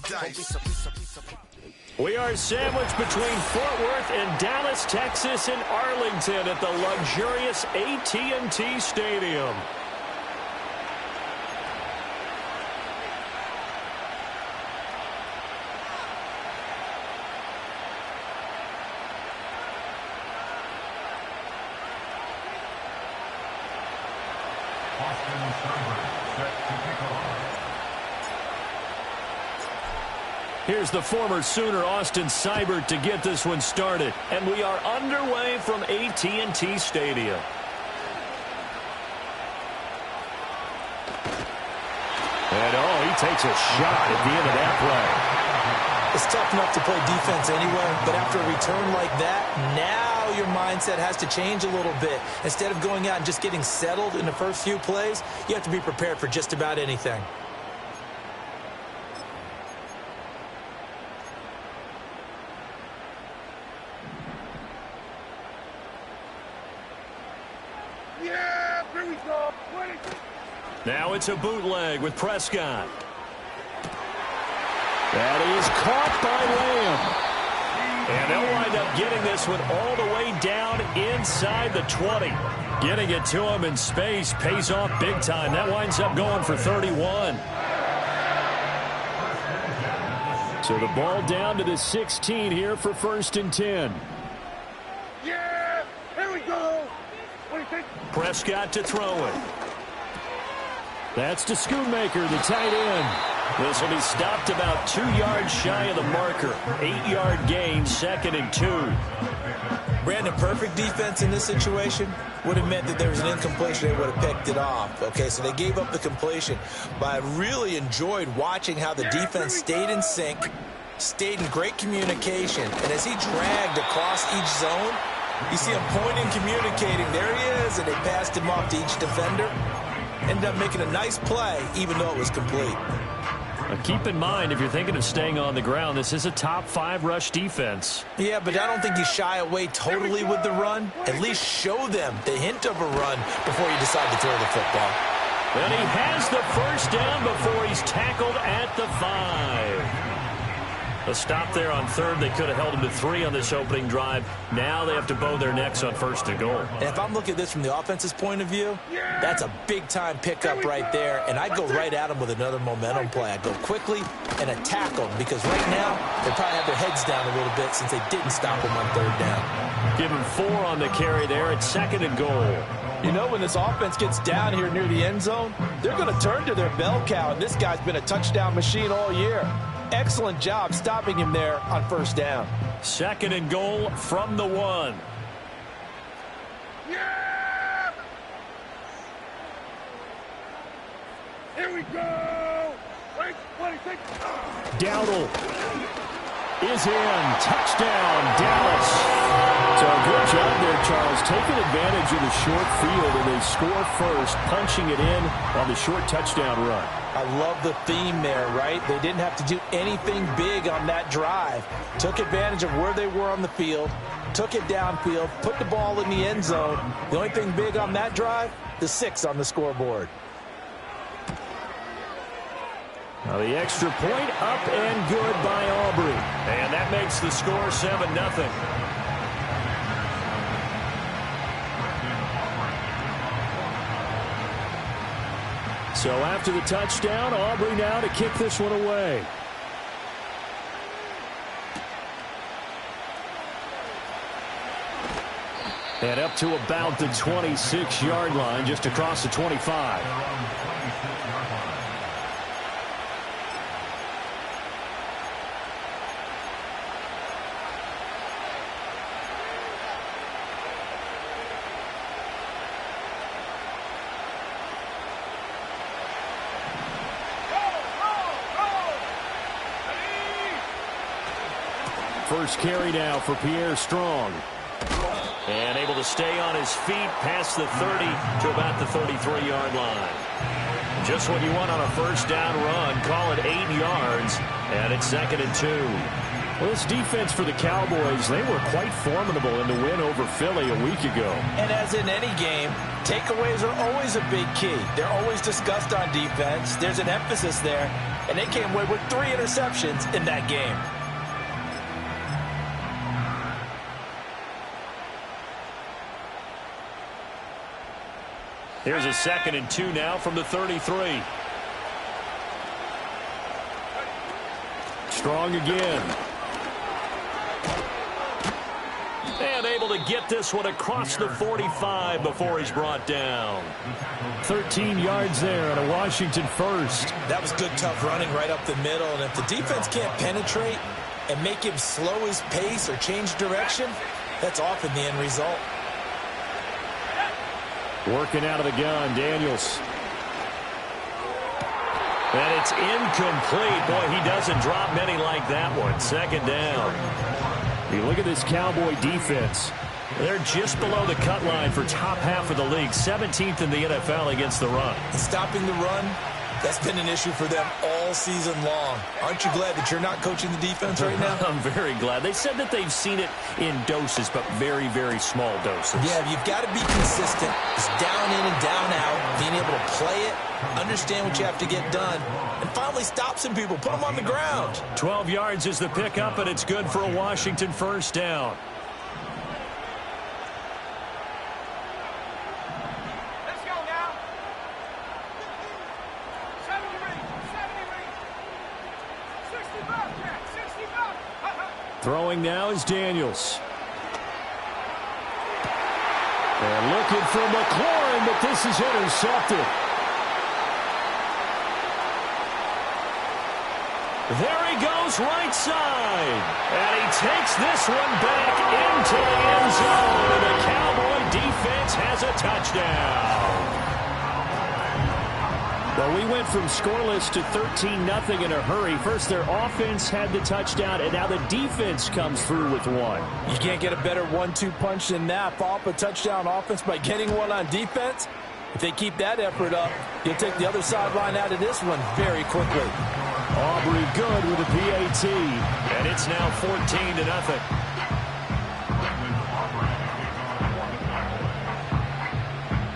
dice. We are sandwiched between Fort Worth and Dallas, Texas, and Arlington at the luxurious AT&T Stadium. Here's the former Sooner, Austin Seibert, to get this one started. And we are underway from AT&T Stadium. And, he takes a shot at the end of that play. It's tough enough to play defense anywhere, but after a return like that, now your mindset has to change a little bit. Instead of going out and just getting settled in the first few plays, you have to be prepared for just about anything. Now it's a bootleg with Prescott. That is caught by Lamb. And they'll wind up getting this one all the way down inside the 20. Getting it to him in space pays off big time. That winds up going for 31. So the ball down to the 16 here for 1st and 10. Yeah, here we go. What do you think? Prescott to throw it. That's to Schoonmaker, the tight end. This will be stopped about 2 yards shy of the marker. 8-yard gain, 2nd and 2. Brandon, perfect defense in this situation would have meant that there was an incompletion. They would have picked it off. Okay, so they gave up the completion. But I really enjoyed watching how the defense stayed in sync, stayed in great communication. And as he dragged across each zone, you see him pointing, communicating. There he is, and they passed him off to each defender. Ended up making a nice play, even though it was complete. Now keep in mind, if you're thinking of staying on the ground, this is a top 5 rush defense. Yeah, but I don't think you shy away totally with the run. At least show them the hint of a run before you decide to throw the football. And he has the first down before he's tackled at the 5. A stop there on 3rd. They could have held him to 3 on this opening drive. Now they have to bow their necks on 1st and goal. And if I'm looking at this from the offense's point of view, that's a big-time pickup right there. And I'd go right at him with another momentum play. I'd go quickly and attack them because right now they probably have their heads down a little bit since they didn't stop him on 3rd down. Give him 4 on the carry there at 2nd and goal. You know, when this offense gets down here near the end zone, they're going to turn to their bell cow, and this guy's been a touchdown machine all year. Excellent job stopping him there on 1st down. 2nd and goal from the 1. Yeah! Here we go! Wait, what do you think? Dowdle is in. Touchdown, Dallas. So good job there, Charles, taking advantage of the short field, and they score first, punching it in on the short touchdown run. I love the theme there, right? They didn't have to do anything big on that drive. Took advantage of where they were on the field, took it downfield, put the ball in the end zone. The only thing big on that drive, the 6 on the scoreboard. Now the extra point up and good by Aubrey. And that makes the score 7-0. So after the touchdown, Aubrey now to kick this one away. And up to about the 26-yard line, just across the 25. First carry now for Pierre Strong. And able to stay on his feet past the 30 to about the 33-yard line. Just what you want on a first down run. Call it 8 yards. And it's 2nd and 2. Well, this defense for the Cowboys, they were quite formidable in the win over Philly a week ago. And as in any game, takeaways are always a big key. They're always discussed on defense. There's an emphasis there. and they came away with 3 interceptions in that game. Here's a 2nd and 2 now from the 33. Strong again. And able to get this one across the 45 before he's brought down. 13 yards there and a Washington first. That was good, tough running right up the middle. And if the defense can't penetrate and make him slow his pace or change direction, that's often the end result. Working out of the gun, Daniels. And it's incomplete. Boy, he doesn't drop many like that one. 2nd down. You look at this Cowboy defense. They're just below the cut line for top half of the league. 17th in the NFL against the run. Stopping the run, that's been an issue for them all season long. Aren't you glad that you're not coaching the defense right now? I'm very glad. They said that they've seen it in doses, but very, very small doses. Yeah, you've got to be consistent. Just down in and down out, being able to play it, understand what you have to get done, and finally stop some people, put them on the ground. 12 yards is the pickup, and it's good for a Washington first down. Throwing now is Daniels. And looking for McLaurin, but this is intercepted. There he goes, right side. And he takes this one back into the end zone. The Cowboy defense has a touchdown. Well, we went from scoreless to 13-0 in a hurry. First, their offense had the touchdown, and now the defense comes through with one. You can't get a better 1-2 punch than that. Follow up a touchdown offense by getting one on defense. If they keep that effort up, you'll take the other sideline out of this one very quickly. Aubrey good with a PAT. And it's now 14-0.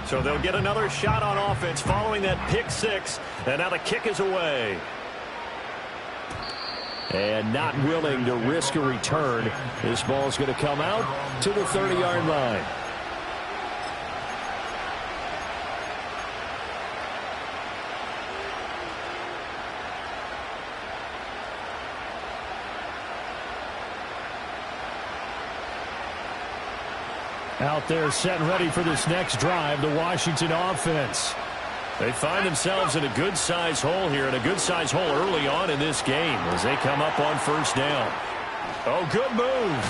So they'll get another shot on offense following that pick 6. And now the kick is away. And not willing to risk a return. This ball's going to come out to the 30-yard line. Out there set and ready for this next drive, the Washington offense. They find themselves in a good-sized hole here, and a good-sized hole early on in this game as they come up on first down. Oh, good move.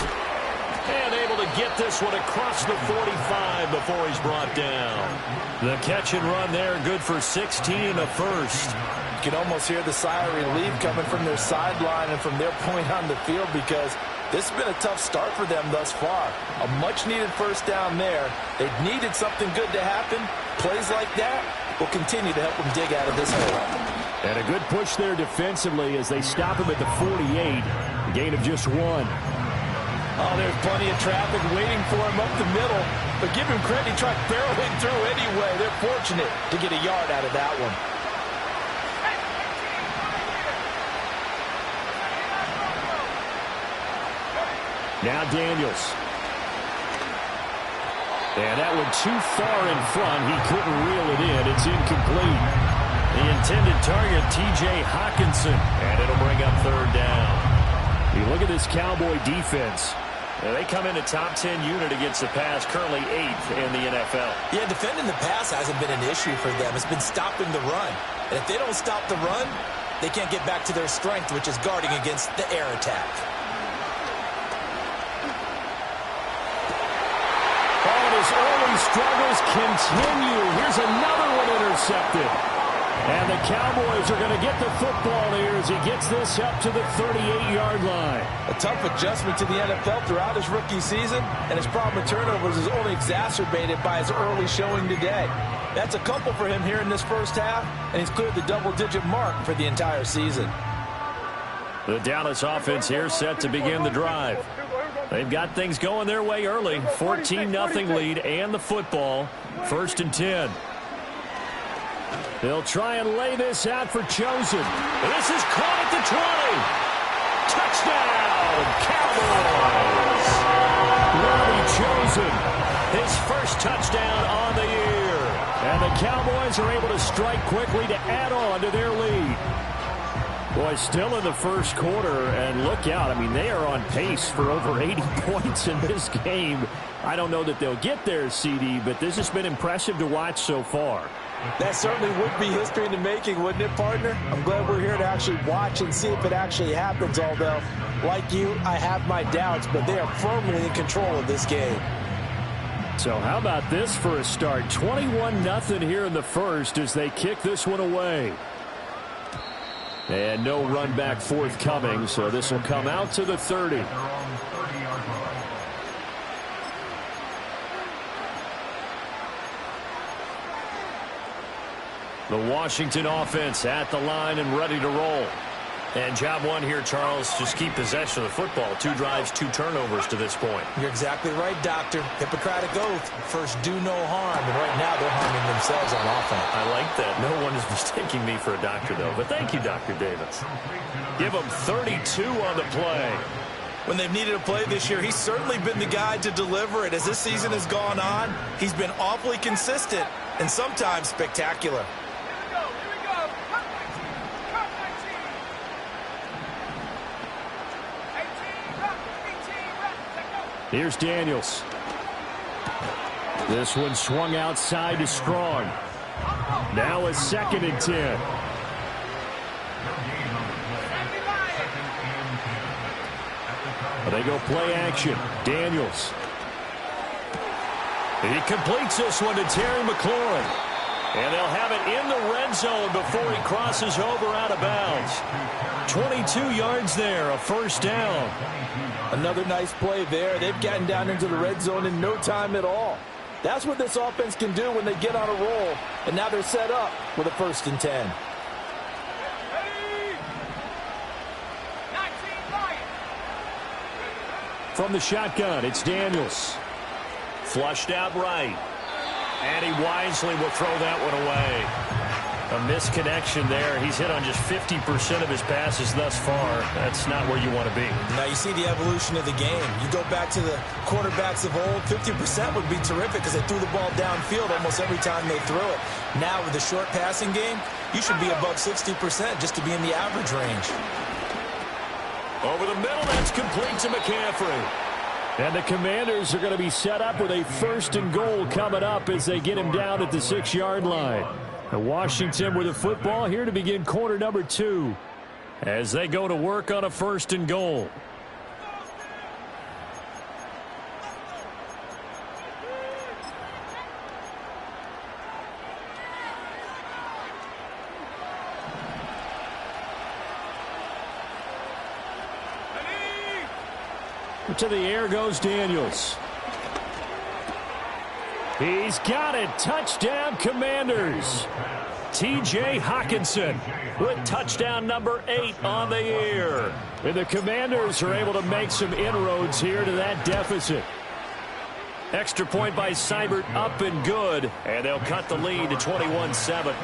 And able to get this one across the 45 before he's brought down. The catch and run there, good for 16 and a first. You can almost hear the sigh of relief coming from their sideline and from their point on the field, because this has been a tough start for them thus far. A much-needed first down there. They've needed something good to happen. Plays like that will continue to help them dig out of this hole. And a good push there defensively as they stop him at the 48. A gain of just 1. Oh, there's plenty of traffic waiting for him up the middle. But give him credit, he tried barreling through anyway. They're fortunate to get a yard out of that one. Now Daniels. And that one too far in front. He couldn't reel it in. It's incomplete. The intended target, T.J. Hockenson. And it'll bring up third down. You look at this Cowboy defense. They come in a top 10 unit against the pass, currently 8th in the NFL. Yeah, defending the pass hasn't been an issue for them. It's been stopping the run. And if they don't stop the run, they can't get back to their strength, which is guarding against the air attack. His early struggles continue. Here's another one intercepted. And the Cowboys are going to get the football here as he gets this up to the 38-yard line. A tough adjustment to the NFL throughout his rookie season, and his problem with turnovers is only exacerbated by his early showing today. That's a couple for him here in this first half, and he's cleared the double-digit mark for the entire season. The Dallas offense here set to begin the drive. They've got things going their way early. 14-0 lead and the football. 1st and 10. They'll try and lay this out for Chosen. This is caught at the 20. Touchdown, Cowboys. Robbie Chosen. His first touchdown on the year. And the Cowboys are able to strike quickly to add on to their lead. Boy, still in the first quarter, and look out. I mean, they are on pace for over 80 points in this game. I don't know that they'll get there, CD, but this has been impressive to watch so far. That certainly would be history in the making, wouldn't it, partner? I'm glad we're here to actually watch and see if it actually happens, although, like you, I have my doubts, but they are firmly in control of this game. So how about this for a start? 21-0 here in the first as they kick this one away. And no run back forthcoming, so this will come out to the 30. The Washington offense at the line and ready to roll. And job one here, Charles, just keep possession of the football. 2 drives, 2 turnovers to this point. You're exactly right, Doctor. Hippocratic oath. First, do no harm. And right now, they're harming themselves on offense. I like that. No one is mistaking me for a doctor, though. But thank you, Dr. Davis. Give them 32 on the play. When they've needed a play this year, he's certainly been the guy to deliver it. As this season has gone on, he's been awfully consistent and sometimes spectacular. Here's Daniels. This one swung outside to Strong. Now a 2nd and 10. They go play action. Daniels. He completes this one to Terry McLaurin. And they'll have it in the red zone before he crosses over out of bounds. 22 yards there, a first down. Another nice play there. They've gotten down into the red zone in no time at all. That's what this offense can do when they get on a roll. And now they're set up with a 1st and 10. From the shotgun, it's Daniels. Flushed out right. And he wisely will throw that one away. A misconnection there. He's hit on just 50% of his passes thus far. That's not where you want to be. Now you see the evolution of the game. You go back to the quarterbacks of old, 50% would be terrific because they threw the ball downfield almost every time they threw it. Now with the short passing game, you should be above 60% just to be in the average range. Over the middle, that's complete to McCaffrey. And the Commanders are going to be set up with a 1st and goal coming up as they get him down at the 6-yard line. And Washington with the football here to begin quarter number 2 as they go to work on a 1st and goal. To the air goes Daniels. He's got it. Touchdown, Commanders. T.J. Hockenson with touchdown number 8 on the year. And the Commanders are able to make some inroads here to that deficit. Extra point by Seibert up and good. And they'll cut the lead to 21-7.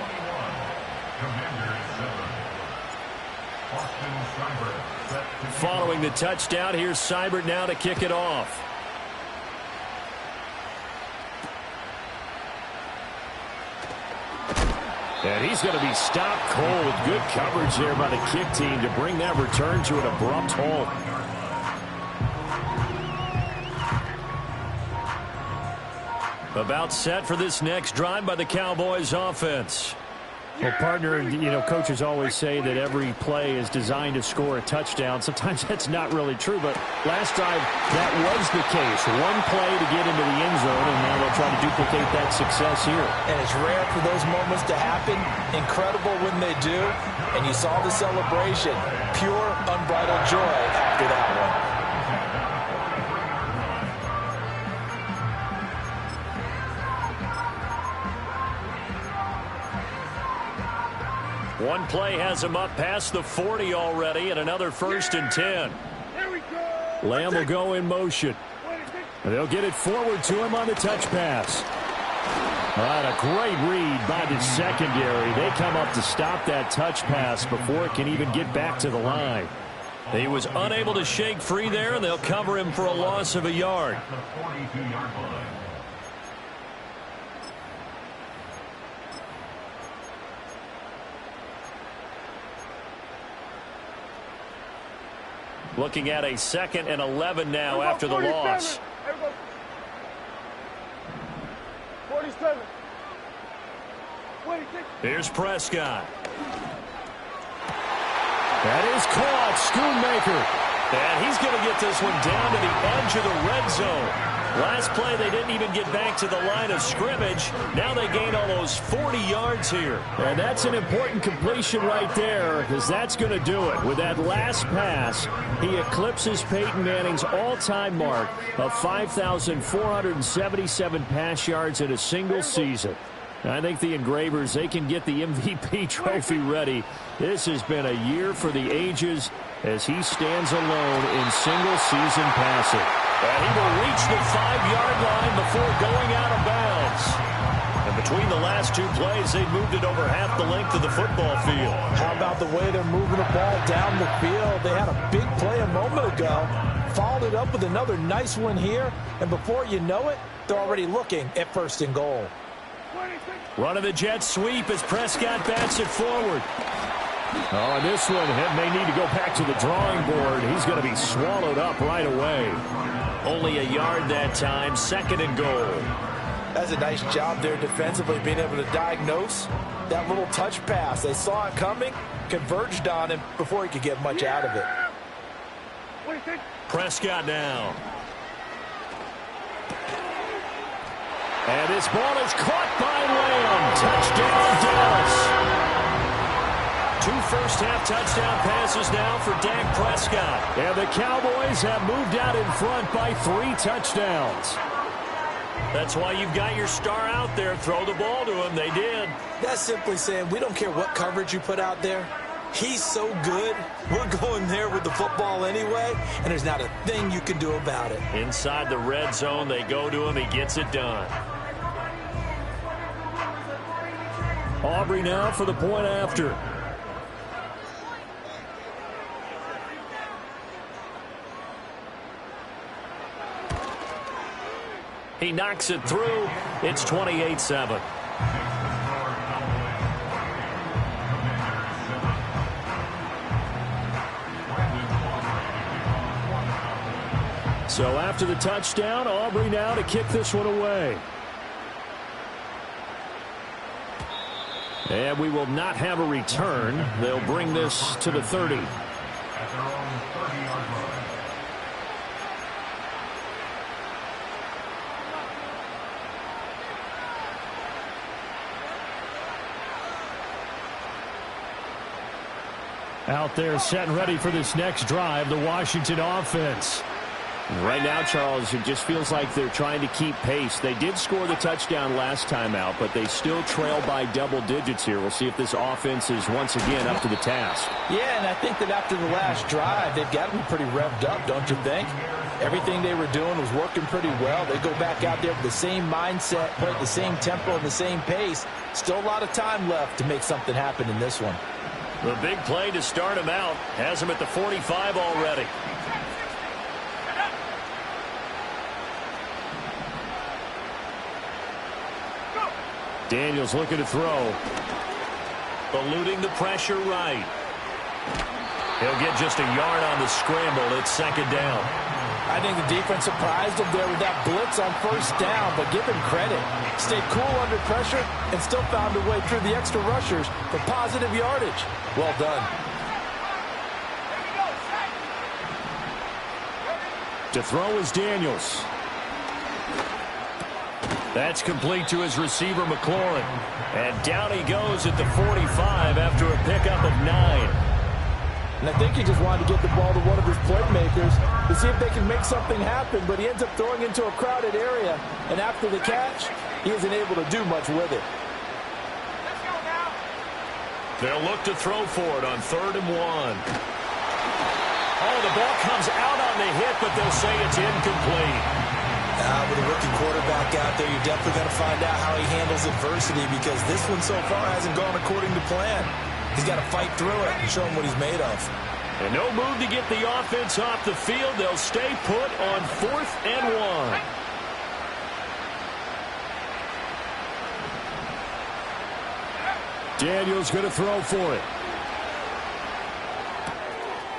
Following the touchdown, here's Seibert now to kick it off. And he's going to be stopped cold. Good coverage there by the kick team to bring that return to an abrupt halt. About set for this next drive by the Cowboys offense. Well, partner, you know, coaches always say that every play is designed to score a touchdown. Sometimes that's not really true, but last drive, that was the case. One play to get into the end zone, and now they'll try to duplicate that success here. And it's rare for those moments to happen. Incredible when they do. And you saw the celebration. Pure, unbridled joy after that one. One play has him up past the 40 already, and another 1st and 10. Lamb will go in motion. And they'll get it forward to him on the touch pass. All right, a great read by the secondary. They come up to stop that touch pass before it can even get back to the line. He was unable to shake free there, and they'll cover him for a loss of a yard. Looking at a 2nd and 11 now after the loss. 47. 26. Here's Prescott. That is caught. Schoonmaker. And he's going to get this one down to the edge of the red zone. Last play, they didn't even get back to the line of scrimmage. Now they gain almost 40 yards here. And that's an important completion right there, because that's going to do it. With that last pass, he eclipses Peyton Manning's all-time mark of 5,477 pass yards in a single season. I think the Engravers, they can get the MVP trophy ready. This has been a year for the ages as he stands alone in single-season passing. And he will reach the 5-yard line before going out of bounds. And between the last two plays, they moved it over half the length of the football field. How about the way they're moving the ball down the field? They had a big play a moment ago, followed it up with another nice one here, and before you know it, they're already looking at 1st and goal. Run of the jet sweep as Prescott bats it forward. Oh, and this one may need to go back to the drawing board. He's going to be swallowed up right away. Only a yard that time, 2nd and goal. That's a nice job there defensively, being able to diagnose that little touch pass. They saw it coming, converged on him before he could get much out of it. Prescott now. And this ball is caught by Lamb. Touchdown, Dallas. 2 first-half touchdown passes now for Dak Prescott. And the Cowboys have moved out in front by 3 touchdowns. That's why you've got your star out there. Throw the ball to him. They did. That's simply saying we don't care what coverage you put out there. He's so good. We're going there with the football anyway, and there's not a thing you can do about it. Inside the red zone, they go to him. He gets it done. Aubrey now for the point after. He knocks it through. It's 28-7. So after the touchdown, Aubrey now to kick this one away. And we will not have a return. They'll bring this to the 30. Out there set and ready for this next drive, the Washington offense. Right now, Charles, it just feels like they're trying to keep pace. They did score the touchdown last time out, but they still trail by double digits here. We'll see if this offense is once again up to the task. Yeah, and I think that after the last drive, they've got to be pretty revved up, don't you think? Everything they were doing was working pretty well. They go back out there with the same mindset, play at the same tempo and the same pace. Still a lot of time left to make something happen in this one. The big play to start him out has him at the 45 already. Daniels looking to throw. Eluding the pressure right. He'll get just a yard on the scramble. It's 2nd down. I think the defense surprised him there with that blitz on 1st down, but give him credit. Stayed cool under pressure and still found a way through the extra rushers for positive yardage. Well done. To throw is Daniels. That's complete to his receiver, McLaurin. And down he goes at the 45 after a pickup of 9. And I think he just wanted to get the ball to one of his playmakers to see if they can make something happen, but he ends up throwing into a crowded area. And after the catch, he isn't able to do much with it. They'll look to throw for it on 3rd and 1. Oh, the ball comes out on the hit, but they'll say it's incomplete. With a rookie quarterback out there, you're definitely going to find out how he handles adversity, because this one so far hasn't gone according to plan. He's got to fight through it and show him what he's made of. And no move to get the offense off the field. They'll stay put on 4th and 1. Daniel's going to throw for it.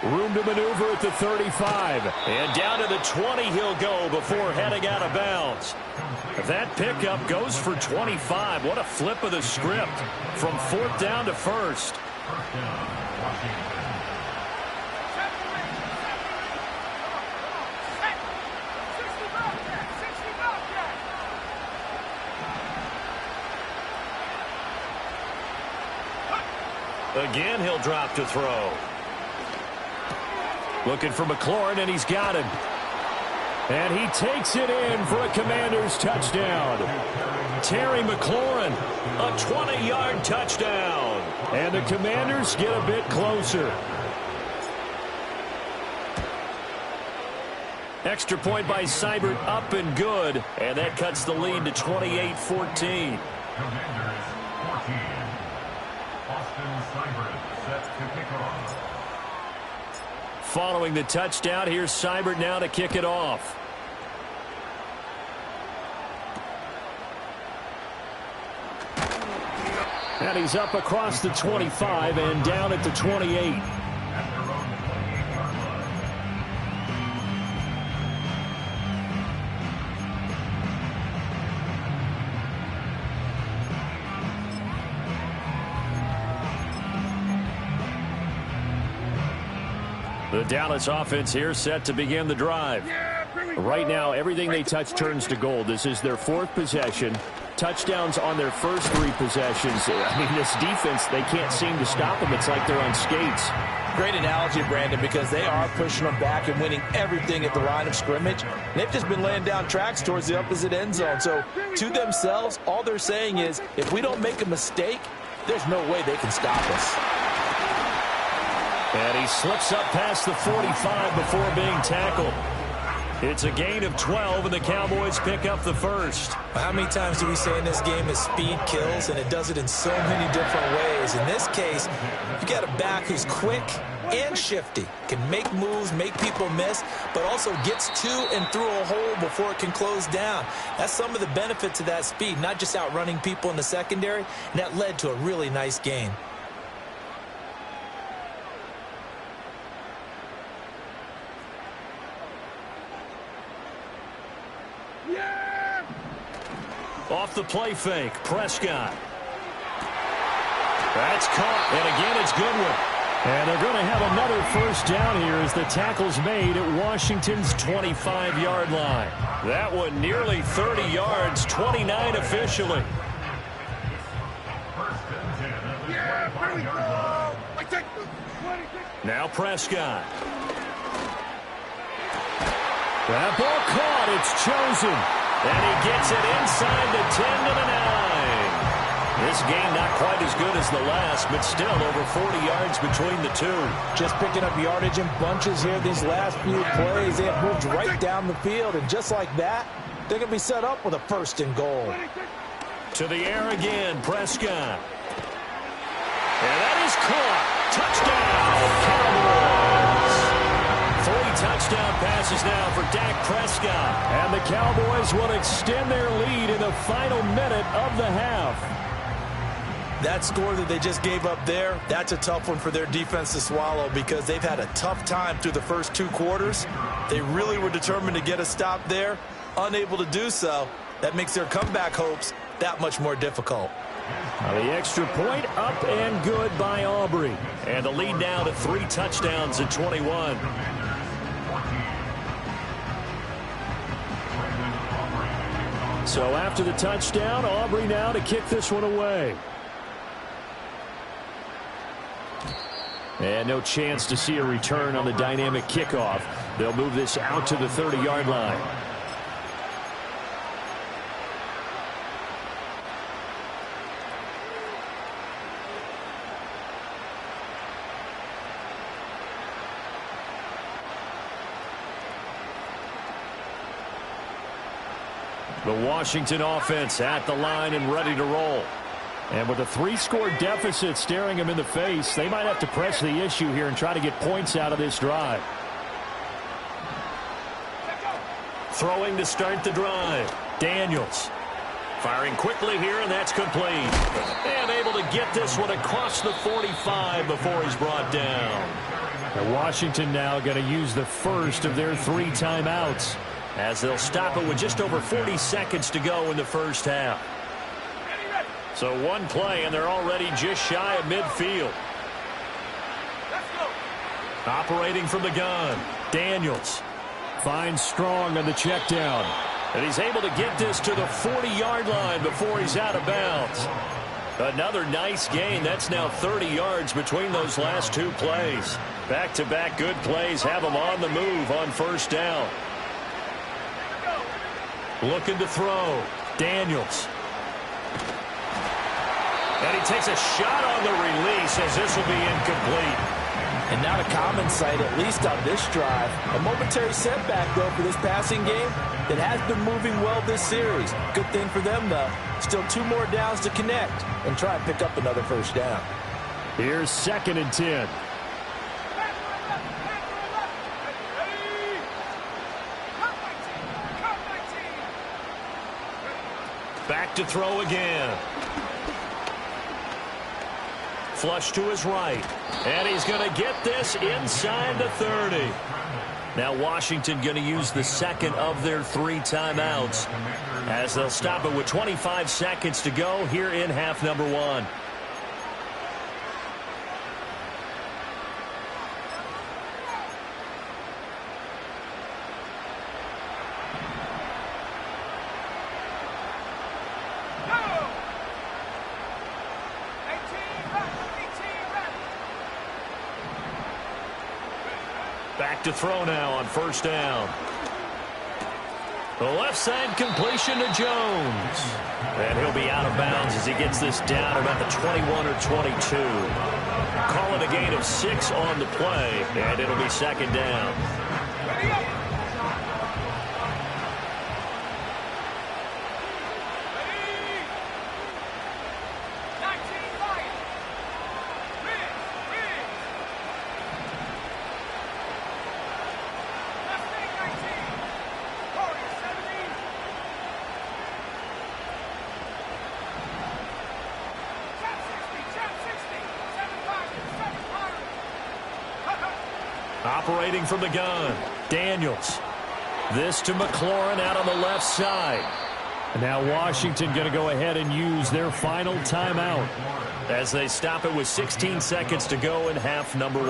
Room to maneuver at the 35. And down to the 20 he'll go before heading out of bounds. That pickup goes for 25. What a flip of the script from 4th down to 1st. Again, he'll drop to throw. Looking for McLaurin, and he's got him. And he takes it in for a Commanders touchdown. Terry McLaurin, a 20-yard touchdown. And the Commanders get a bit closer. Extra point by Seibert, up and good. And that cuts the lead to 28-14. Following the touchdown, here's Seibert now to kick it off. And he's up across the 25 and down at the 28. The Dallas offense here set to begin the drive. Right now, everything they touch turns to gold. This is their 4th possession. Touchdowns on their first 3 possessions. I mean, this defense, they can't seem to stop them. It's like they're on skates. Great analogy, Brandon, because they are pushing them back and winning everything at the line of scrimmage. They've just been laying down tracks towards the opposite end zone. So to themselves, all they're saying is, if we don't make a mistake, there's no way they can stop us. And he slips up past the 45 before being tackled. It's a gain of 12, and the Cowboys pick up the first. How many times do we say in this game that speed kills, and it does it in so many different ways? In this case, you got a back who's quick and shifty, can make moves, make people miss, but also gets to and through a hole before it can close down. That's some of the benefits of that speed, not just outrunning people in the secondary, and that led to a really nice gain. Off the play fake, Prescott. That's caught, and again it's Goodwin. And they're going to have another first down here as the tackle's made at Washington's 25-yard line. That one nearly 30 yards, 29 officially. Now Prescott. That ball caught. It's chosen. And he gets it inside the 10 to the 9. This game not quite as good as the last, but still over 40 yards between the two. Just picking up yardage in bunches here these last few plays. They have moved right down the field, and just like that, they're going to be set up with a 1st and goal. To the air again, Prescott. And that is caught. Touchdown, Cowboys. 3 touchdown passes now for Dak Prescott. And the Cowboys will extend their lead in the final minute of the half. That score that they just gave up there, that's a tough one for their defense to swallow, because they've had a tough time through the first 2 quarters. They really were determined to get a stop there, unable to do so. That makes their comeback hopes that much more difficult. The extra point up and good by Aubrey. And the lead now to 3 touchdowns at 21. So after the touchdown, Aubrey now to kick this one away. And no chance to see a return on the dynamic kickoff. They'll move this out to the 30-yard line. The Washington offense at the line and ready to roll. And with a 3-score deficit staring them in the face, they might have to press the issue here and try to get points out of this drive. Throwing to start the drive. Daniels. Firing quickly here, and that's complete. And able to get this one across the 45 before he's brought down. Now Washington now going to use the first of their 3 timeouts, as they'll stop it with just over 40 seconds to go in the first half. So one play, and they're already just shy of midfield. Operating from the gun, Daniels. Finds Strong on the check down. And he's able to get this to the 40-yard line before he's out of bounds. Another nice gain. That's now 30 yards between those last 2 plays. Back-to-back good plays have him on the move on first down. Looking to throw. Daniels. And he takes a shot on the release as this will be incomplete. And not a common sight, at least on this drive. A momentary setback, though, for this passing game that has been moving well this series. Good thing for them, though. Still 2 more downs to connect and try and pick up another first down. Here's 2nd and 10. Back to throw again. Flush to his right. And he's going to get this inside the 30. Now Washington going to use the second of their 3 timeouts as they'll stop it with 25 seconds to go here in half number 1. Back to throw now on first down. The left side completion to Jones. And he'll be out of bounds as he gets this down about the 21 or 22. Call it a gain of 6 on the play, and it'll be 2nd down. Operating from the gun, Daniels. This to McLaurin out on the left side. And now Washington going to go ahead and use their final timeout as they stop it with 16 seconds to go in half number 1.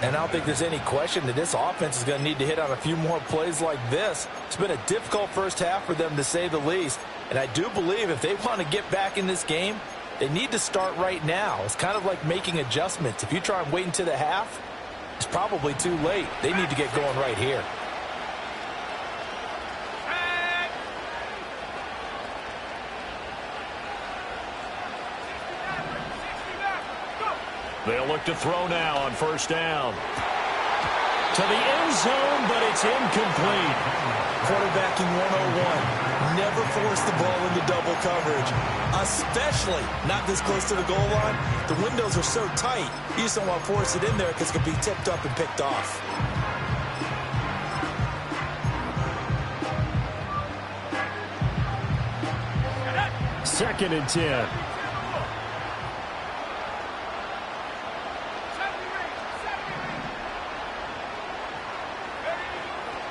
And I don't think there's any question that this offense is going to need to hit on a few more plays like this. It's been a difficult first half for them, to say the least. And I do believe if they want to get back in this game, they need to start right now. It's kind of like making adjustments. If you try and wait until the half, it's probably too late. They need to get going right here. They'll look to throw now on first down. To the end zone, but it's incomplete. Quarterbacking 101. Never force the ball into double coverage, especially not this close to the goal line. The windows are so tight, you just don't want to force it in there because it could be tipped up and picked off. Second and 10.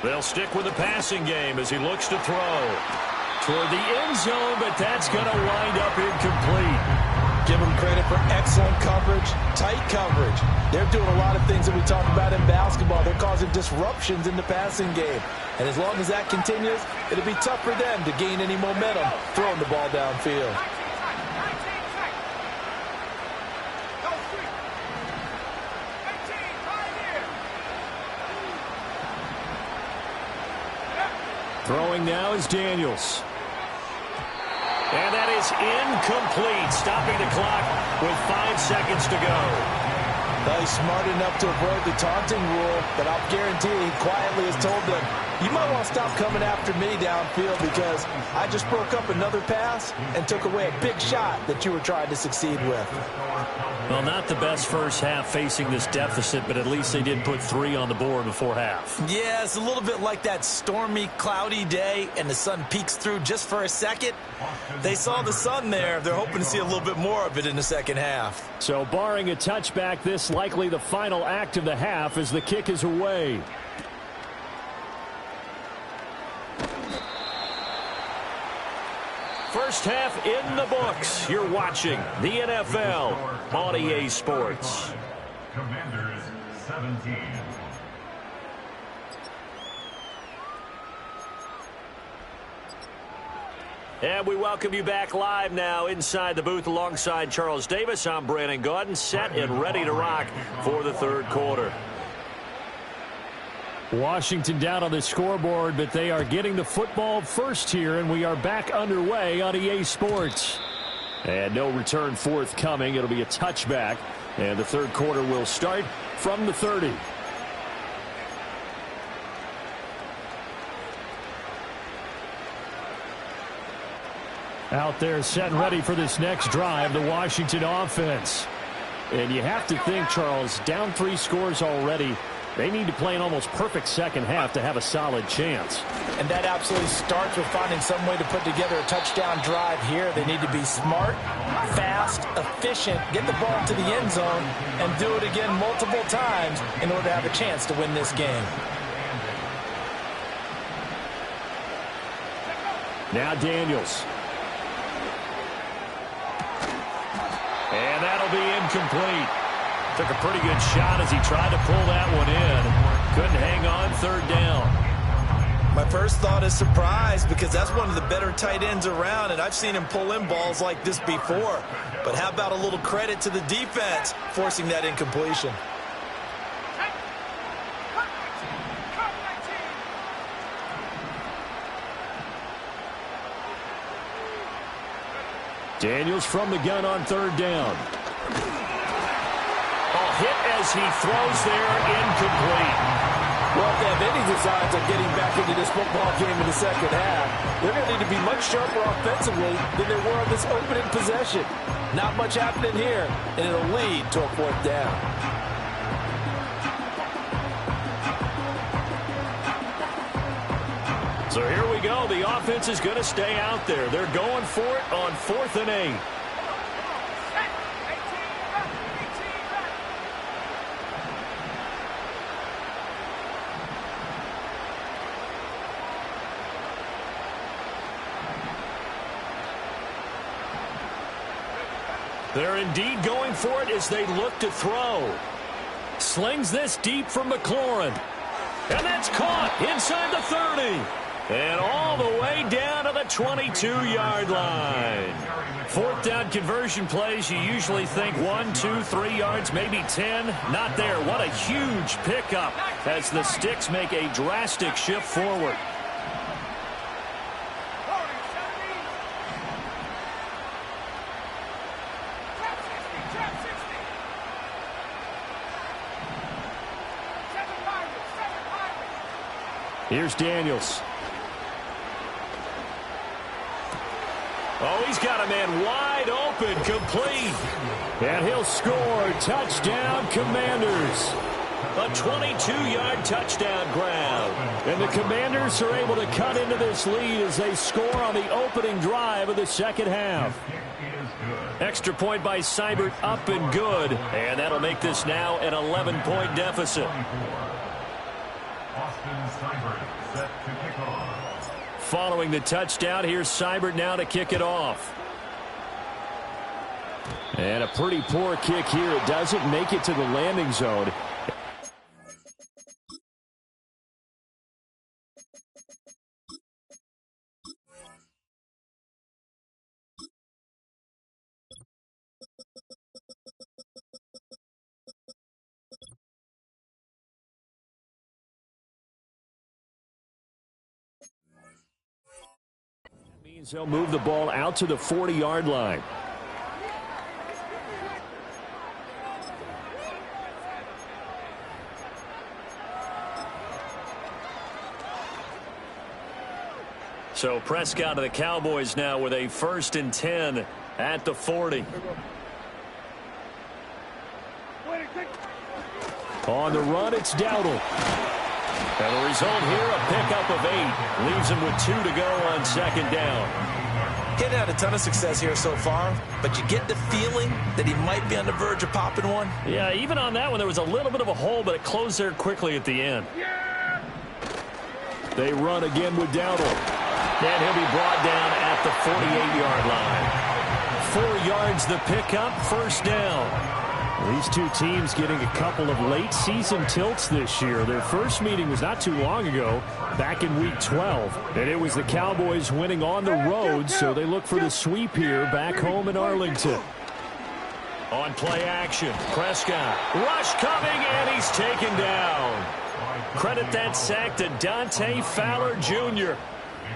They'll stick with the passing game as he looks to throw toward the end zone, but that's going to wind up incomplete. Give them credit for excellent coverage, tight coverage. They're doing a lot of things that we talk about in basketball. They're causing disruptions in the passing game. And as long as that continues, it'll be tough for them to gain any momentum throwing the ball downfield. Throwing now is Daniels. And that is incomplete, stopping the clock with 5 seconds to go. Well, he's smart enough to avoid the taunting rule, but I'll guarantee he quietly has told them, you might want to stop coming after me downfield because I just broke up another pass and took away a big shot that you were trying to succeed with. Well, not the best first half facing this deficit, but at least they did put 3 on the board before half. Yeah, it's a little bit like that stormy, cloudy day, and the sun peeks through just for a second. They saw the sun there. They're hoping to see a little bit more of it in the second half. So barring a touchback, this likely the final act of the half as the kick is away. First half in the books. You're watching the NFL on EA Sports. Commanders 17. And we welcome you back live now inside the booth alongside Charles Davis. I'm Brandon Gaudin, set and ready to rock for the third quarter. Washington down on the scoreboard, but they are getting the football first here, and we are back underway on EA Sports. And no return forthcoming. It'll be a touchback, and the third quarter will start from the 30. Out there set and ready for this next drive, the Washington offense. And you have to think, Charles, down 3 scores already. They need to play an almost perfect second half to have a solid chance. And that absolutely starts with finding some way to put together a touchdown drive here. They need to be smart, fast, efficient, get the ball to the end zone, and do it again multiple times in order to have a chance to win this game. Now Daniels. And that'll be incomplete. Took a pretty good shot as he tried to pull that one in. Couldn't hang on third down. My first thought is surprise because that's one of the better tight ends around, and I've seen him pull in balls like this before. But how about a little credit to the defense forcing that incompletion? Daniels from the gun on third down. Hit as he throws there, incomplete. Well, if they have any designs on getting back into this football game in the second half, they're going to need to be much sharper offensively than they were on this opening possession. Not much happening here, and it'll lead to a fourth down. So here we go. The offense is going to stay out there. They're going for it on 4th and 8. They're indeed going for it as they look to throw. Slings this deep from McLaurin. And that's caught inside the 30. And all the way down to the 22-yard line. 4th down conversion plays, you usually think 1, 2, 3 yards, maybe 10. Not there. What a huge pickup as the Sticks make a drastic shift forward. Here's Daniels. Oh, he's got a man wide open, complete. And he'll score. Touchdown, Commanders. A 22-yard touchdown grab. And the Commanders are able to cut into this lead as they score on the opening drive of the second half. Extra point by Seibert, up and good. And that'll make this now an 11-point deficit. Following the touchdown, here's Seibert now to kick it off. And a pretty poor kick here. It doesn't make it to the landing zone. He'll move the ball out to the 40-yard line. So Prescott of the Cowboys now with a 1st and 10 at the 40. On the run, it's Dowdle. And the result here, a pickup of 8. Leaves him with 2 to go on 2nd down. He hadn't had a ton of success here so far, but you get the feeling that he might be on the verge of popping one. Yeah, even on that one, there was a little bit of a hole, but it closed there quickly at the end. They run again with Dowdle. And he'll be brought down at the 48-yard line. 4 yards the pickup, 1st down. These two teams getting a couple of late season tilts this year. Their first meeting was not too long ago, back in week 12. And it was the Cowboys winning on the road, so they look for the sweep here back home in Arlington. On play action, Prescott. Rush coming, and he's taken down. Credit that sack to Dante Fowler Jr.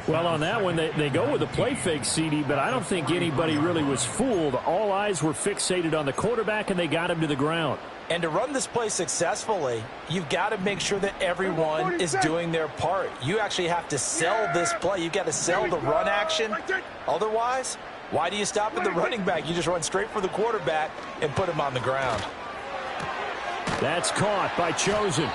Well, on that one, they go with a play fake, CD, but I don't think anybody really was fooled. All eyes were fixated on the quarterback, and they got him to the ground. And to run this play successfully, you've got to make sure that everyone is doing their part. You actually have to sell this play. You've got to sell the run action. Otherwise, why do you stop at the running back? You just run straight for the quarterback and put him on the ground. That's caught by Chosen.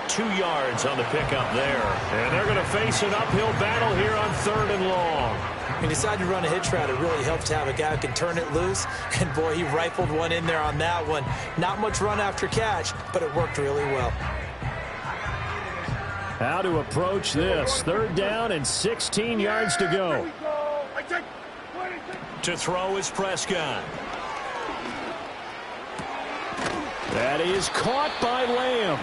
2 yards on the pickup there. And they're going to face an uphill battle here on 3rd and long. When you decide to run a hitch route, it really helps to have a guy who can turn it loose. And, boy, he rifled one in there on that one. Not much run after catch, but it worked really well. How to approach this. 3rd down and 16 yards to go. To throw is Prescott. That is caught by Lamb.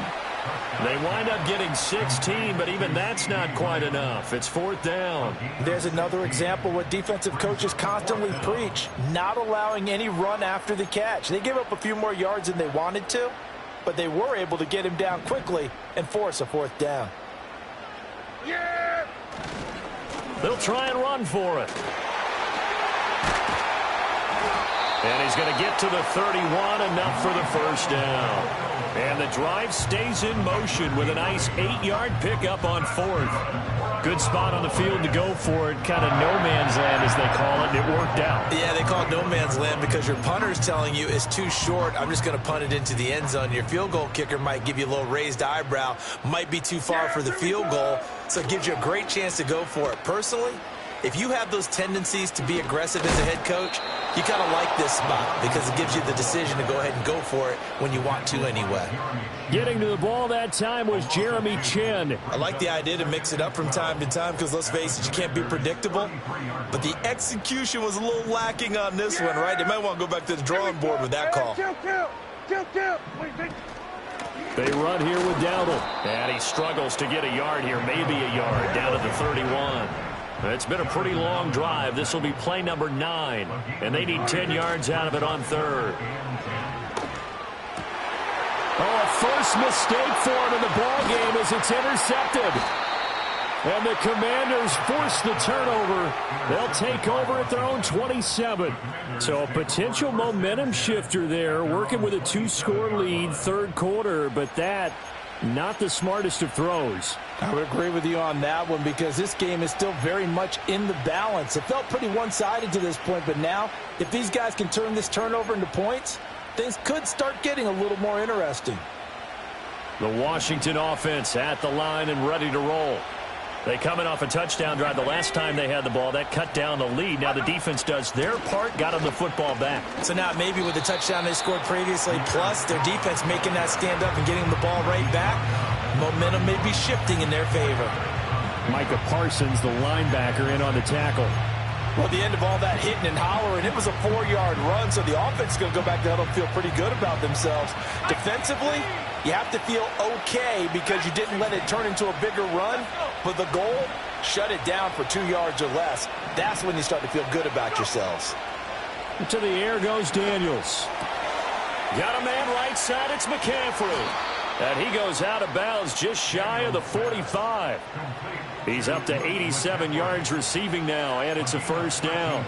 They wind up getting 16, but even that's not quite enough. It's 4th down. There's another example what defensive coaches constantly preach, not allowing any run after the catch. They gave up a few more yards than they wanted to, but they were able to get him down quickly and force a 4th down. They'll try and run for it. And he's going to get to the 31, enough for the 1st down. And the drive stays in motion with a nice 8-yard pickup on 4th. Good spot on the field to go for it. Kind of no man's land, as they call it, and it worked out. Yeah, they call it no man's land because your punter's telling you it's too short. I'm just going to punt it into the end zone. Your field goal kicker might give you a little raised eyebrow. Might be too far for the field goal, so it gives you a great chance to go for it. Personally, if you have those tendencies to be aggressive as a head coach, you kind of like this spot because it gives you the decision to go ahead and go for it when you want to anyway. Getting to the ball that time was Jeremy Chin. I like the idea to mix it up from time to time because, let's face it, you can't be predictable. But the execution was a little lacking on this one, right? They might want to go back to the drawing board with that call. They run here with Dowdle. And he struggles to get a yard here, maybe a yard, down to the 31. It's been a pretty long drive. This will be play number 9, and they need 10 yards out of it on 3rd. Oh, a first mistake for him in the ball game as it's intercepted. And the Commanders force the turnover. They'll take over at their own 27. So a potential momentum shifter there, working with a 2-score lead, 3rd quarter, but that not the smartest of throws. I would agree with you on that one because this game is still very much in the balance. It felt pretty one-sided to this point, but now if these guys can turn this turnover into points, things could start getting a little more interesting. The Washington offense at the line and ready to roll. They coming off a touchdown drive the last time they had the ball. That cut down the lead. Now the defense does their part, got them the football back. So now maybe with the touchdown they scored previously, plus their defense making that stand up and getting the ball right back, momentum may be shifting in their favor. Micah Parsons, the linebacker, in on the tackle. Well, at the end of all that hitting and hollering, it was a 4-yard run, so the offense is going to go back to huddle and feel pretty good about themselves. Defensively, you have to feel okay because you didn't let it turn into a bigger run, but the goal, shut it down for 2 yards or less. That's when you start to feel good about yourselves. To the air goes Daniels. Got a man right side, it's McCaffrey. And he goes out of bounds just shy of the 45. He's up to 87 yards receiving now, and it's a 1st down.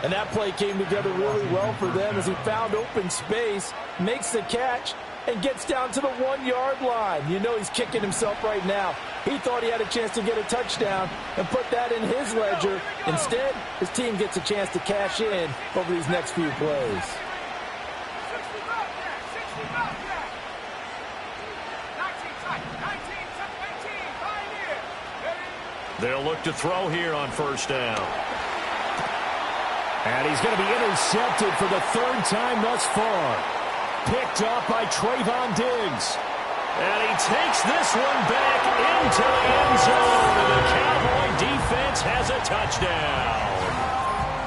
And that play came together really well for them as he found open space, makes the catch, and gets down to the 1-yard line. You know he's kicking himself right now. He thought he had a chance to get a touchdown and put that in his ledger. Instead, his team gets a chance to cash in over these next few plays. They'll look to throw here on first down. And he's going to be intercepted for the third time thus far. Picked up by Trayvon Diggs. And he takes this one back into the end zone. And the Cowboy defense has a touchdown.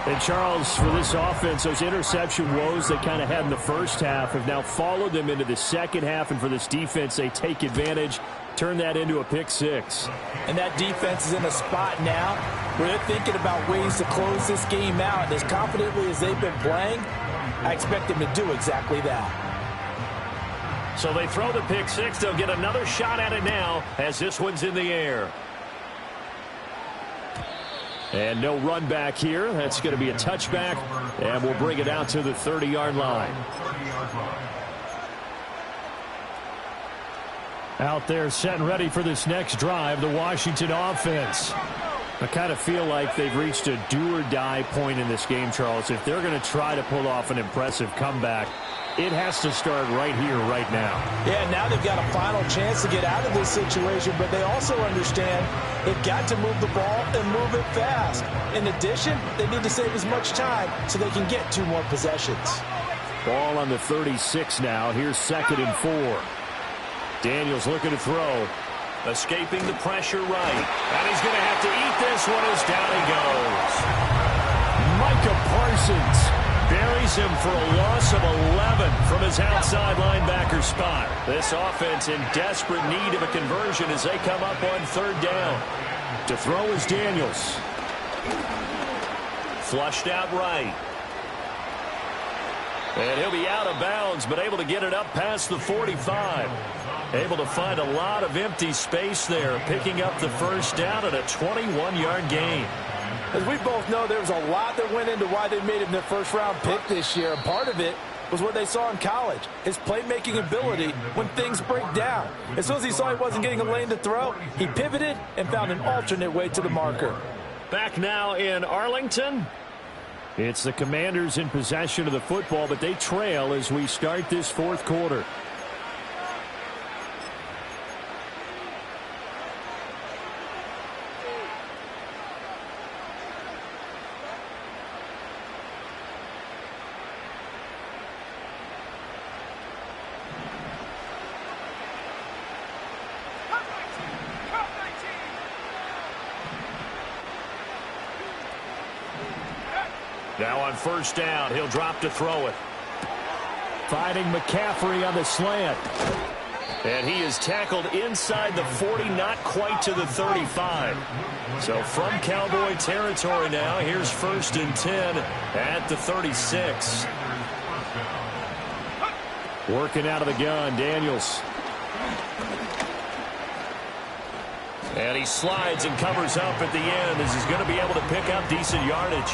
And Charles, for this offense, those interception woes they kind of had in the first half have now followed them into the second half. And for this defense, they take advantage, turn that into a pick six. And that defense is in a spot now where they're thinking about ways to close this game out. And as confidently as they've been playing, I expect them to do exactly that. So they throw the pick six. They'll get another shot at it now as this one's in the air. And no run back here. That's going to be a touchback. And we'll bring it out to the 30-yard line. Out there set and ready for this next drive, the Washington offense. I kind of feel like they've reached a do-or-die point in this game, Charles. If they're going to try to pull off an impressive comeback, it has to start right here, right now. Yeah, now they've got a final chance to get out of this situation, but they also understand they've got to move the ball and move it fast. In addition, they need to save as much time so they can get 2 more possessions. Ball on the 36 now. Here's 2nd and 4. Daniels looking to throw. Escaping the pressure right. And he's going to have to eat this one as down he goes. Micah Parsons buries him for a loss of 11 from his outside linebacker spot. This offense in desperate need of a conversion as they come up on 3rd down. To throw is Daniels. Flushed out right. And he'll be out of bounds, but able to get it up past the 45. Able to find a lot of empty space there, picking up the first down at a 21-yard gain. As we both know, there was a lot that went into why they made him their first-round pick this year. And part of it was what they saw in college, his playmaking ability when things break down. As soon as he saw he wasn't getting a lane to throw, he pivoted and found an alternate way to the marker. Back now in Arlington. It's the Commanders in possession of the football, but they trail as we start this 4th quarter. Now on first down, he'll drop to throw it. Finding McCaffrey on the slant. And he is tackled inside the 40, not quite to the 35. So from Cowboy territory now, here's 1st and 10 at the 36. Working out of the gun, Daniels. And he slides and covers up at the end as he's going to be able to pick up decent yardage.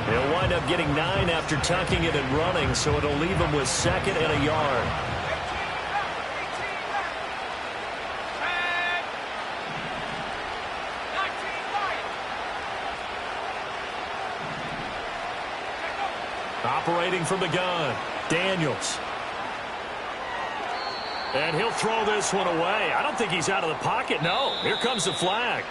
He'll wind up getting 9 after tucking it and running, so it'll leave him with 2nd and a yard. Operating from the gun, Daniels. And he'll throw this one away. I don't think he's out of the pocket. No, here comes the flag.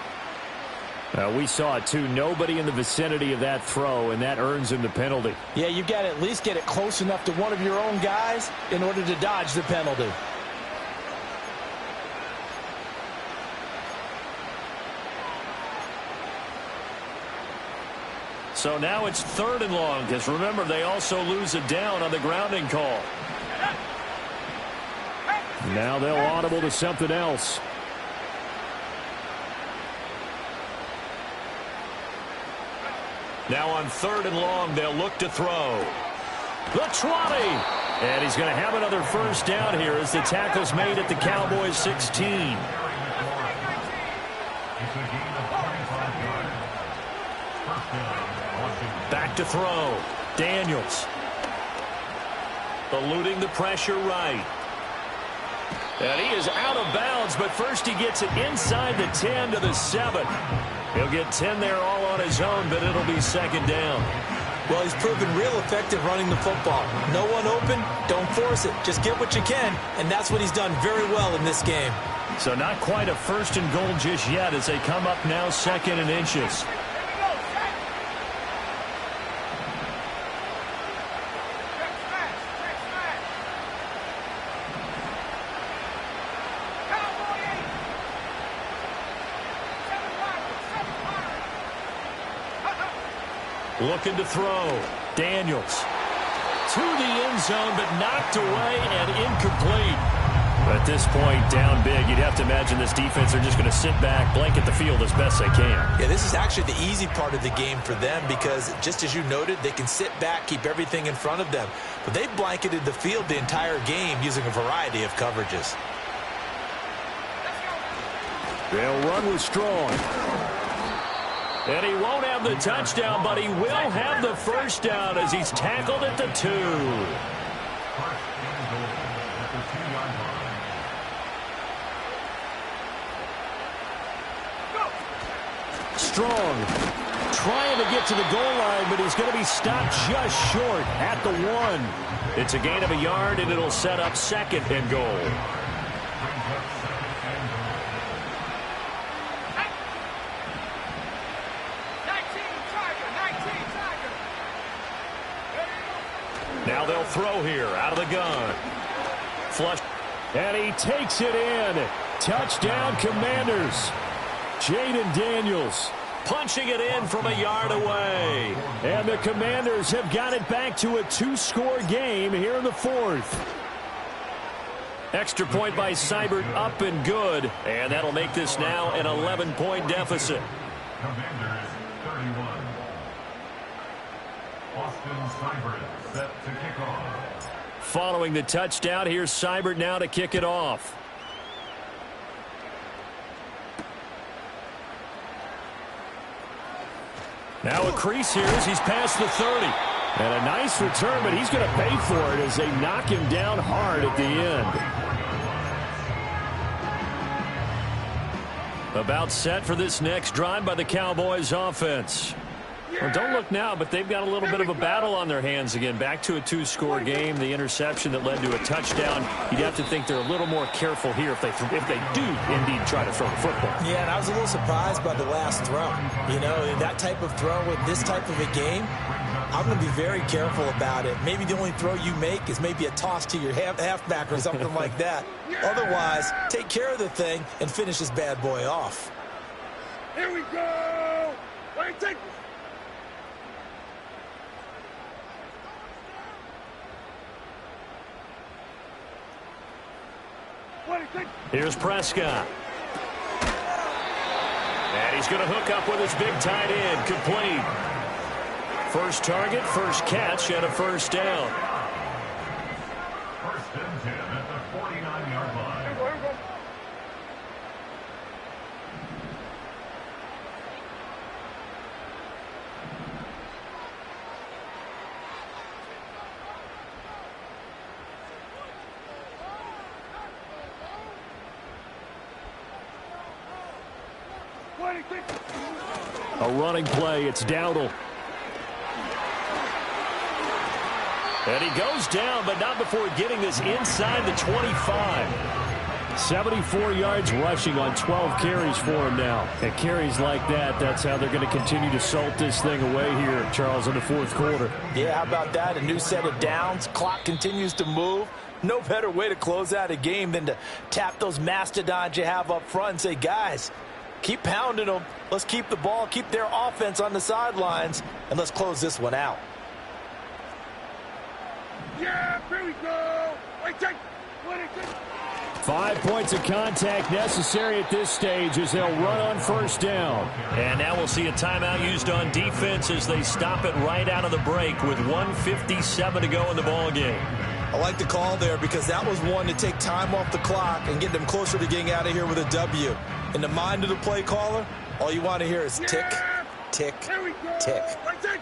We saw it, too. Nobody in the vicinity of that throw, and that earns him the penalty. Yeah, you've got to at least get it close enough to one of your own guys in order to dodge the penalty. So now it's 3rd and long, because remember, they also lose it down on the grounding call. Now they'll audible to something else. Now on 3rd and long, they'll look to throw. The 20. And he's going to have another first down here as the tackle's made at the Cowboys 16. Back to throw. Daniels. Eluding the pressure right. And he is out of bounds, but first he gets it inside the 10 to the 7. He'll get 10 there all on his own, but it'll be second down. Well, he's proven real effective running the football. No one open, don't force it. Just get what you can, and that's what he's done very well in this game. So not quite a first and goal just yet as they come up now second and inches. Looking to throw. Daniels to the end zone, but knocked away and incomplete. At this point, down big, you'd have to imagine this defense are just going to sit back, blanket the field as best they can. Yeah, this is actually the easy part of the game for them because, just as you noted, they can sit back, keep everything in front of them. But they blanketed the field the entire game using a variety of coverages. They'll run with Strong. And he won't have the touchdown, but he will have the first down as he's tackled at the 2. First and goal at the 2-yard line. Strong trying to get to the goal line, but he's going to be stopped just short at the 1. It's a gain of a yard, and it'll set up second and goal. Now they'll throw here out of the gun. Flush. And he takes it in. Touchdown, Commanders. Jaden Daniels. Punching it in from a yard away. And the Commanders have got it back to a 2-score game here in the 4th. Extra point by Seibert up and good. And that'll make this now an 11-point deficit. Commanders 31. Austin Seibert set to kick off. Following the touchdown, here's Seibert now to kick it off. Now a crease here as he's past the 30. And a nice return, but he's going to pay for it as they knock him down hard at the end. About set for this next drive by the Cowboys offense. Well, don't look now, but they've got a little bit of a battle on their hands again. Back to a 2-score game. The interception that led to a touchdown. You'd have to think they're a little more careful here if they do indeed try to throw the football. Yeah, and I was a little surprised by the last throw. You know, that type of throw in this type of a game, I'm going to be very careful about it. Maybe the only throw you make is maybe a toss to your halfback or something like that. Otherwise, take care of the thing and finish this bad boy off. Here we go. Wait, take. Here's Prescott. And he's going to hook up with his big tight end. Complete. First target, first catch, and a first down. First and 10 at the 49-yard line. Here we go. A running play. It's Dowdle. And he goes down, but not before getting this inside the 25. 74 yards rushing on 12 carries for him now. And carries like that, that's how they're going to continue to salt this thing away here, Charles, in the 4th quarter. Yeah, how about that? A new set of downs. Clock continues to move. No better way to close out a game than to tap those mastodons you have up front and say, guys, keep pounding them. Let's keep the ball, keep their offense on the sidelines, and let's close this one out. Yeah, here we go. Wait, take. 5 points of contact necessary at this stage as they'll run on first down. And now we'll see a timeout used on defense as they stop it right out of the break with 1:57 to go in the ball game. I like the call there because that was one to take time off the clock and get them closer to getting out of here with a W. In the mind of the play caller, all you want to hear is tick, tick, tick. Wait, take.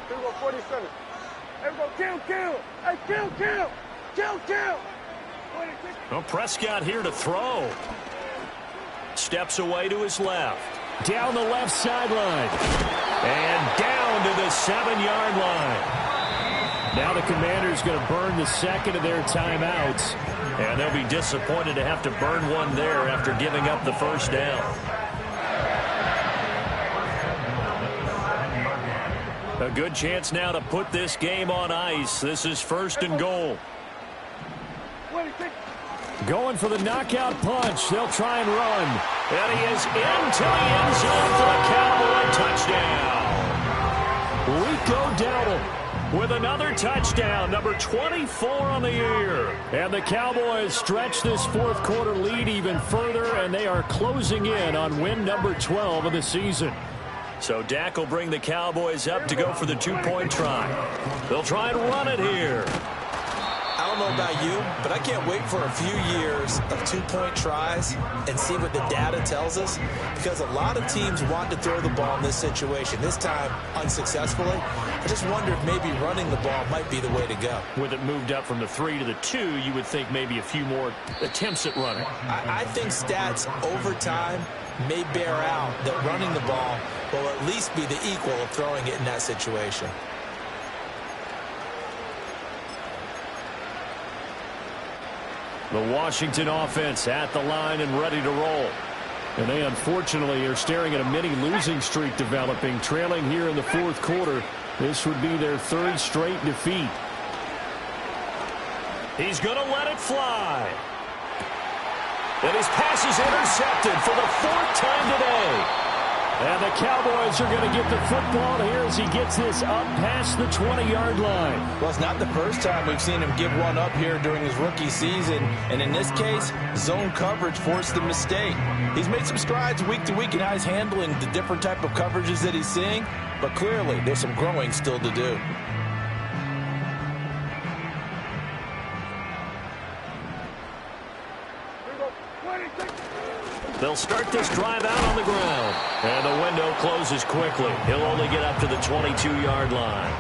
Here we go, 47. Here we go, kill. Hey, kill. Well, Prescott here to throw. Steps away to his left. Down the left sideline. And down to the 7-yard line. Now the Commanders going to burn the second of their timeouts. And they'll be disappointed to have to burn one there after giving up the first down. A good chance now to put this game on ice. This is 1st and goal. Going for the knockout punch. They'll try and run. And he is into the end zone for the Cowboy touchdown. Rico Dowdle with another touchdown, number 24 on the year. And the Cowboys stretch this fourth quarter lead even further, and they are closing in on win number 12 of the season. So Dak will bring the Cowboys up to go for the 2-point try. They'll try and run it here. I don't know about you, but I can't wait for a few years of 2-point tries and see what the data tells us, because a lot of teams want to throw the ball in this situation, this time unsuccessfully. I just wonder if maybe running the ball might be the way to go. With it moved up from the 3 to the 2, you would think maybe a few more attempts at running. I think stats over time may bear out that running the ball will at least be the equal of throwing it in that situation. The Washington offense at the line and ready to roll. And they unfortunately are staring at a mini losing streak developing, trailing here in the fourth quarter. This would be their 3rd straight defeat. He's going to let it fly. And his pass is intercepted for the 4th time today. And the Cowboys are going to get the football here as he gets this up past the 20-yard line. Well, it's not the first time we've seen him give one up here during his rookie season. And in this case, zone coverage forced the mistake. He's made some strides week to week in how he's handling the different type of coverages that he's seeing. But clearly, there's some growing still to do. They'll start this drive out on the ground. And the window closes quickly. He'll only get up to the 22-yard line.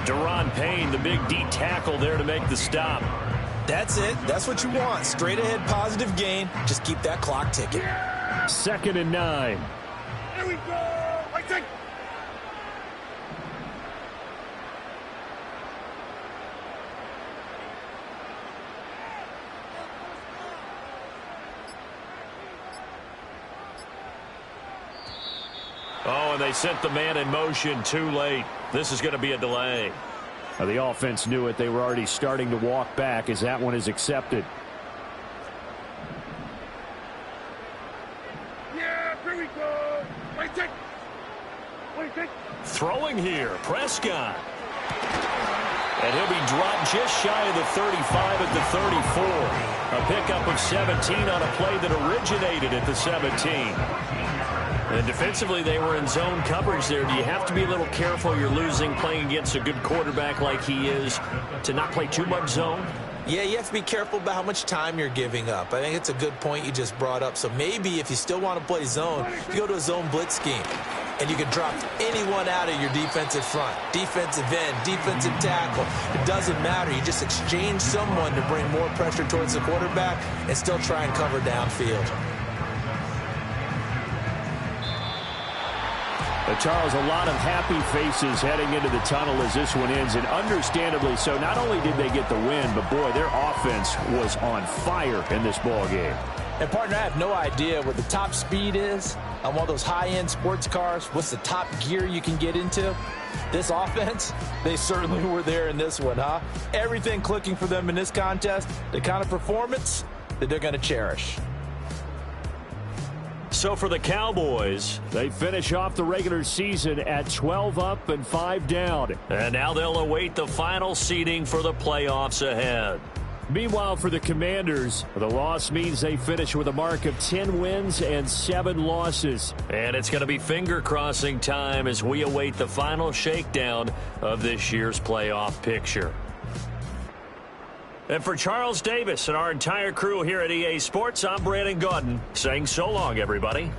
Deron Payne, the big D tackle there to make the stop. That's it. That's what you want. Straight ahead positive gain. Just keep that clock ticking. 2nd and 9. Here we go. Right take. Oh, and they sent the man in motion too late. This is going to be a delay. Now, the offense knew it. They were already starting to walk back as that one is accepted. Yeah, here we go. Right take. Throwing here, Prescott. And he'll be dropped just shy of the 35 at the 34. A pickup of 17 on a play that originated at the 17. And defensively, they were in zone coverage there. Do you have to be a little careful? You're losing playing against a good quarterback like he is to not play too much zone? Yeah, you have to be careful about how much time you're giving up. I think it's a good point you just brought up. So maybe if you still want to play zone, you go to a zone blitz scheme. And you can drop anyone out of your defensive front. Defensive end, defensive tackle. It doesn't matter. You just exchange someone to bring more pressure towards the quarterback and still try and cover downfield. Charles, a lot of happy faces heading into the tunnel as this one ends, and understandably so. Not only did they get the win, but boy, their offense was on fire in this ball game. And partner, I have no idea what the top speed is on one of those high-end sports cars. What's the top gear you can get into? This offense, they certainly were there in this one, huh? Everything clicking for them in this contest, the kind of performance that they're going to cherish. So for the Cowboys, they finish off the regular season at 12 up and 5 down. And now they'll await the final seeding for the playoffs ahead. Meanwhile, for the Commanders, the loss means they finish with a mark of 10 wins and 7 losses. And it's going to be finger-crossing time as we await the final shakedown of this year's playoff picture. And for Charles Davis and our entire crew here at EA Sports, I'm Brandon Gaudin saying so long, everybody.